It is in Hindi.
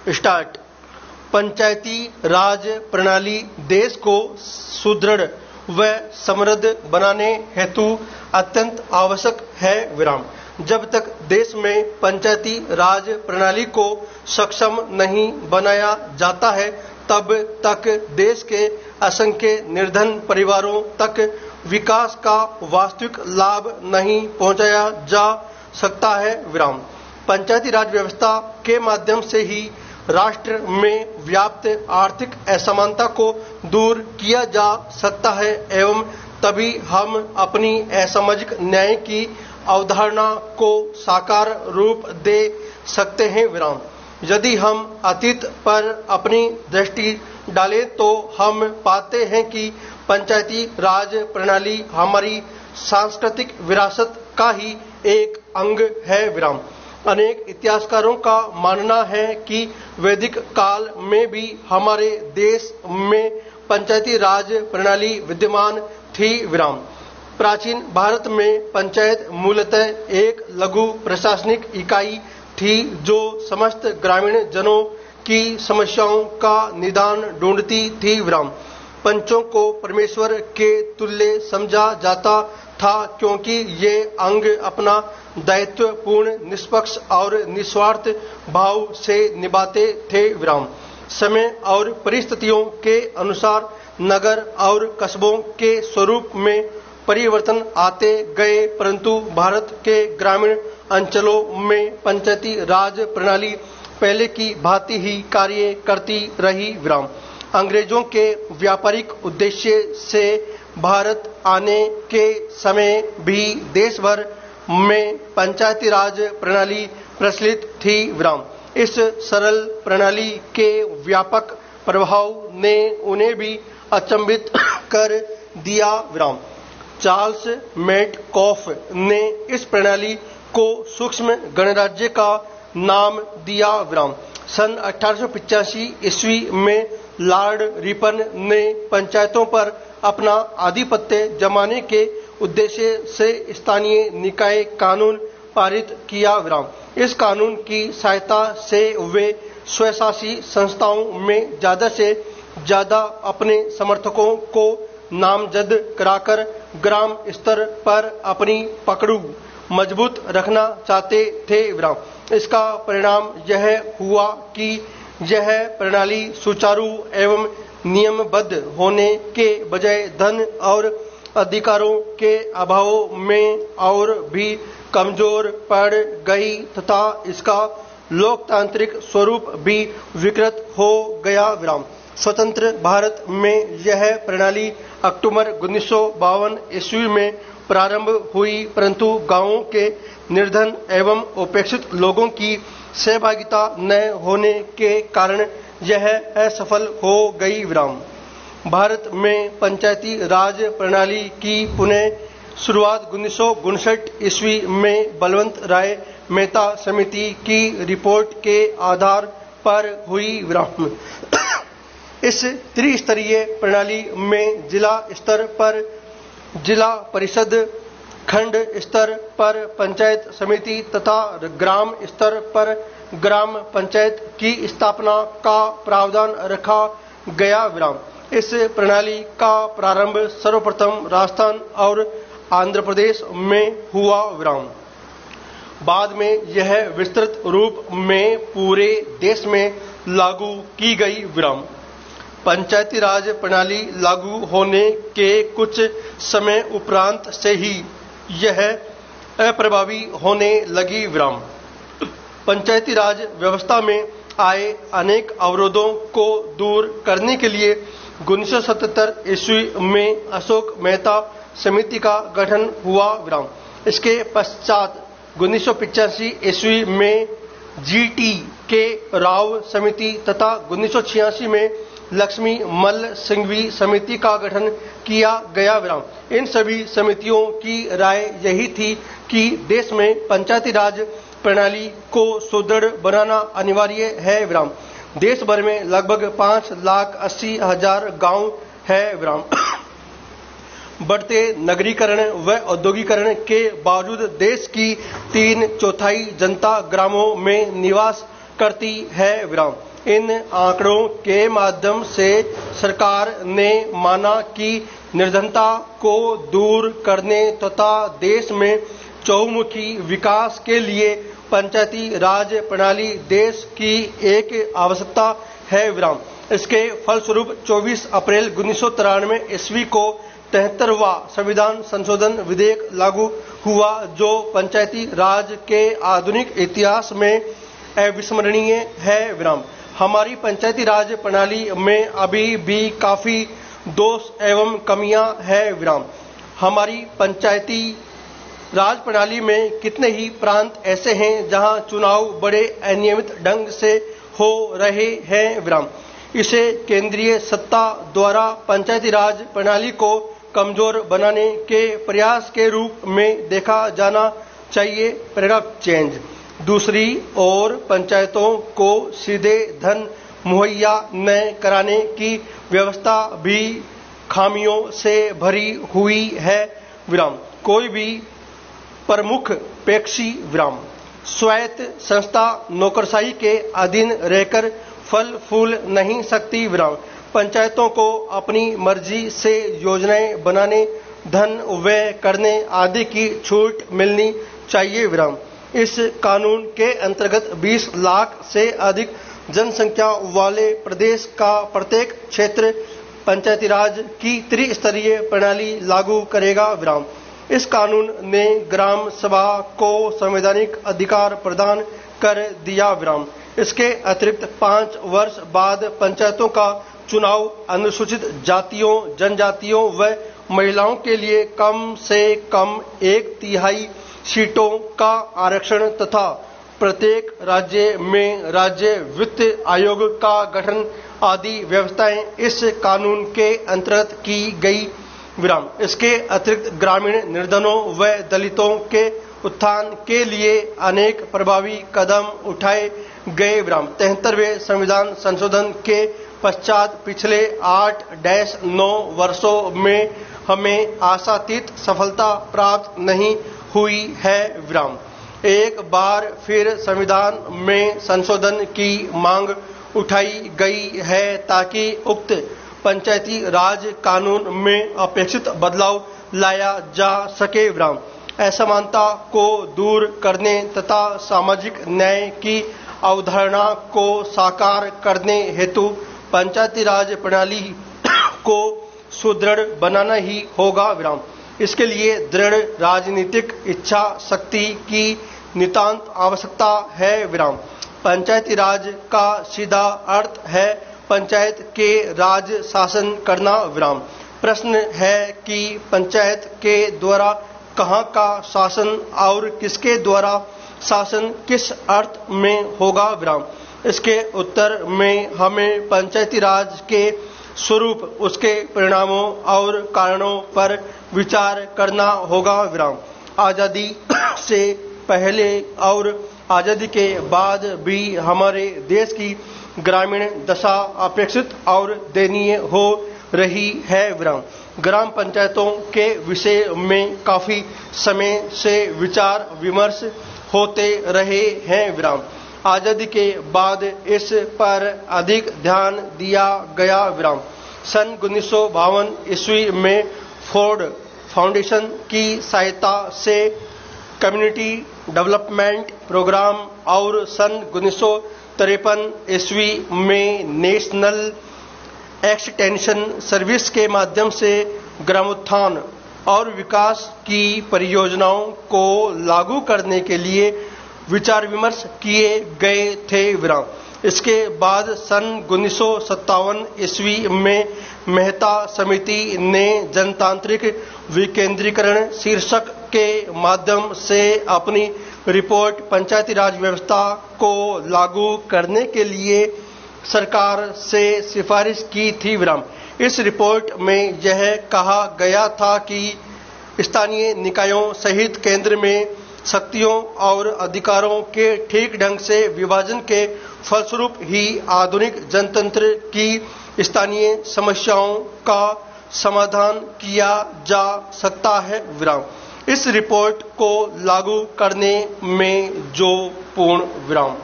स्टार्ट। पंचायती राज प्रणाली देश को सुदृढ़ व समृद्ध बनाने हेतु अत्यंत आवश्यक है विराम। जब तक देश में पंचायती राज प्रणाली को सक्षम नहीं बनाया जाता है तब तक देश के असंख्य निर्धन परिवारों तक विकास का वास्तविक लाभ नहीं पहुंचाया जा सकता है विराम। पंचायती राज व्यवस्था के माध्यम से ही राष्ट्र में व्याप्त आर्थिक असमानता को दूर किया जा सकता है एवं तभी हम अपनी असामाजिक न्याय की अवधारणा को साकार रूप दे सकते हैं विराम। यदि हम अतीत पर अपनी दृष्टि डालें तो हम पाते हैं कि पंचायती राज प्रणाली हमारी सांस्कृतिक विरासत का ही एक अंग है विराम। अनेक इतिहासकारों का मानना है कि वैदिक काल में भी हमारे देश में पंचायती राज प्रणाली विद्यमान थी विराम। प्राचीन भारत में पंचायत मूलतः एक लघु प्रशासनिक इकाई थी जो समस्त ग्रामीण जनों की समस्याओं का निदान ढूंढती थी विराम। पंचों को परमेश्वर के तुल्य समझा जाता था क्योंकि ये अंग अपना दायित्व पूर्ण, निष्पक्ष और निस्वार्थ भाव से निभाते थे विराम। समय और परिस्थितियों के अनुसार नगर और कस्बों के स्वरूप में परिवर्तन आते गए परंतु भारत के ग्रामीण अंचलों में पंचायती राज प्रणाली पहले की भांति ही कार्य करती रही विराम। अंग्रेजों के व्यापारिक उद्देश्य से भारत आने के समय भी देश भर में पंचायती राज प्रणाली प्रचलित थी विराम। इस सरल प्रणाली के व्यापक प्रभाव ने उन्हें भी अचंभित कर दिया विराम। चार्ल्स मेटकॉफ ने इस प्रणाली को सूक्ष्म गणराज्य का नाम दिया विराम। सन 1885 ईस्वी में लॉर्ड रिपन ने पंचायतों पर अपना आधिपत्य जमाने के उद्देश्य से स्थानीय निकाय कानून पारित किया विराम। इस कानून की सहायता से वे स्वशासी संस्थाओं में ज्यादा से ज्यादा अपने समर्थकों को नामजद कराकर ग्राम स्तर पर अपनी पकड़ मजबूत रखना चाहते थे विराम। इसका परिणाम यह हुआ कि यह प्रणाली सुचारू एवं नियमबद्ध होने के बजाय धन और अधिकारों के अभाव में और भी कमजोर पड़ गई तथा इसका लोकतांत्रिक स्वरूप भी विकृत हो गया विराम। स्वतंत्र भारत में यह प्रणाली अक्टूबर 1952 ईस्वी में प्रारंभ हुई परंतु गांवों के निर्धन एवं उपेक्षित लोगों की सहभागिता न होने के कारण यह असफल हो गई विराम। भारत में पंचायती राज प्रणाली की पुनः शुरुआत 1959 ईस्वी में बलवंत राय मेहता समिति की रिपोर्ट के आधार पर हुई विराम। इस त्रिस्तरीय प्रणाली में जिला स्तर पर जिला परिषद, खंड स्तर पर पंचायत समिति तथा ग्राम स्तर पर ग्राम पंचायत की स्थापना का प्रावधान रखा गया विराम। इस प्रणाली का प्रारंभ सर्वप्रथम राजस्थान और आंध्र प्रदेश में हुआ विराम। बाद में यह विस्तृत रूप में पूरे देश में लागू की गई विराम। पंचायती राज प्रणाली लागू होने के कुछ समय उपरांत से ही यह अप्रभावी होने लगी विराम। पंचायती राज व्यवस्था में आए अनेक अवरोधों को दूर करने के लिए 1977 ईस्वी में अशोक मेहता समिति का गठन हुआ विराम। इसके पश्चात 1985 ईस्वी में जीटी के राव समिति तथा 1986 में लक्ष्मी मल्ल सिंघवी समिति का गठन किया गया विराम। इन सभी समितियों की राय यही थी कि देश में पंचायती राज प्रणाली को सुदृढ़ बनाना अनिवार्य है विराम। देश भर में लगभग 5,80,000 गांव है विराम। बढ़ते नगरीकरण व औद्योगिकरण के बावजूद देश की 3/4 जनता ग्रामों में निवास करती है विराम। इन आंकड़ों के माध्यम से सरकार ने माना कि निर्धनता को दूर करने तथा देश में चहुमुखी विकास के लिए पंचायती राज प्रणाली देश की एक आवश्यकता है विराम। इसके फलस्वरूप 24 अप्रैल 1993 ईस्वी को 73वां संविधान संशोधन विधेयक लागू हुआ, जो पंचायती राज के आधुनिक इतिहास में अविस्मरणीय है विराम। हमारी पंचायती राज प्रणाली में अभी भी काफी दोष एवं कमियां हैं विराम। हमारी पंचायती राज प्रणाली में कितने ही प्रांत ऐसे हैं जहां चुनाव बड़े अनियमित ढंग से हो रहे हैं विराम। इसे केंद्रीय सत्ता द्वारा पंचायती राज प्रणाली को कमजोर बनाने के प्रयास के रूप में देखा जाना चाहिए। Paragraph change. दूसरी ओर पंचायतों को सीधे धन मुहैया न कराने की व्यवस्था भी खामियों से भरी हुई है विराम। कोई भी प्रमुख पेक्षी विराम स्वायत्त संस्था नौकरशाही के अधीन रहकर फल फूल नहीं सकती विराम। पंचायतों को अपनी मर्जी से योजनाएं बनाने, धन व्यय करने आदि की छूट मिलनी चाहिए विराम। इस कानून के अंतर्गत 20 लाख से अधिक जनसंख्या वाले प्रदेश का प्रत्येक क्षेत्र पंचायती राज की त्रिस्तरीय प्रणाली लागू करेगा विराम। इस कानून ने ग्राम सभा को संवैधानिक अधिकार प्रदान कर दिया विराम। इसके अतिरिक्त 5 वर्ष बाद पंचायतों का चुनाव अनुसूचित जातियों, जनजातियों व महिलाओं के लिए कम से कम 1/3 सीटों का आरक्षण तथा प्रत्येक राज्य में राज्य वित्त आयोग का गठन आदि व्यवस्थाएं इस कानून के अंतर्गत की गई विराम। इसके अतिरिक्त ग्रामीण निर्धनों व दलितों के उत्थान के लिए अनेक प्रभावी कदम उठाए गए विराम। 73वें संविधान संशोधन के पश्चात पिछले 8-9 वर्षों में हमें आशातीत सफलता प्राप्त नहीं हुई है विराम। एक बार फिर संविधान में संशोधन की मांग उठाई गई है ताकि उक्त पंचायती राज कानून में अपेक्षित बदलाव लाया जा सके विराम। असमानता को दूर करने तथा सामाजिक न्याय की अवधारणा को साकार करने हेतु पंचायती राज प्रणाली को सुदृढ़ बनाना ही होगा विराम। इसके लिए दृढ़ राजनीतिक इच्छा शक्ति की नितांत आवश्यकता है विराम। पंचायती राज का सीधा अर्थ है पंचायत के राज शासन करना विराम। प्रश्न है कि पंचायत के द्वारा कहाँ का शासन और किसके द्वारा शासन किस अर्थ में होगा विराम। इसके उत्तर में हमें पंचायती राज के स्वरूप, उसके परिणामों और कारणों पर विचार करना होगा विराम। आजादी से पहले और आजादी के बाद भी हमारे देश की ग्रामीण दशा अपेक्षित और दयनीय हो रही है विराम। ग्राम पंचायतों के विषय में काफी समय से विचार विमर्श होते रहे हैं विराम। आजादी के बाद इस पर अधिक ध्यान दिया गया विराम। सन 1952 ईस्वी में फोर्ड फाउंडेशन की सहायता से कम्युनिटी डेवलपमेंट प्रोग्राम और सन 1953 ईस्वी में नेशनल एक्सटेंशन सर्विस के माध्यम से ग्रामोत्थान और विकास की परियोजनाओं को लागू करने के लिए विचार विमर्श किए गए थे विराम। इसके बाद सन 1957 ईस्वी में मेहता समिति ने जनतांत्रिक विकेंद्रीकरण शीर्षक के माध्यम से अपनी रिपोर्ट पंचायती राज व्यवस्था को लागू करने के लिए सरकार से सिफारिश की थी विराम। इस रिपोर्ट में यह कहा गया था कि स्थानीय निकायों सहित केंद्र में शक्तियों और अधिकारों के ठीक ढंग से विभाजन के फलस्वरूप ही आधुनिक जनतंत्र की स्थानीय समस्याओं का समाधान किया जा सकता है विराम। इस रिपोर्ट को लागू करने में जो पूर्ण विराम।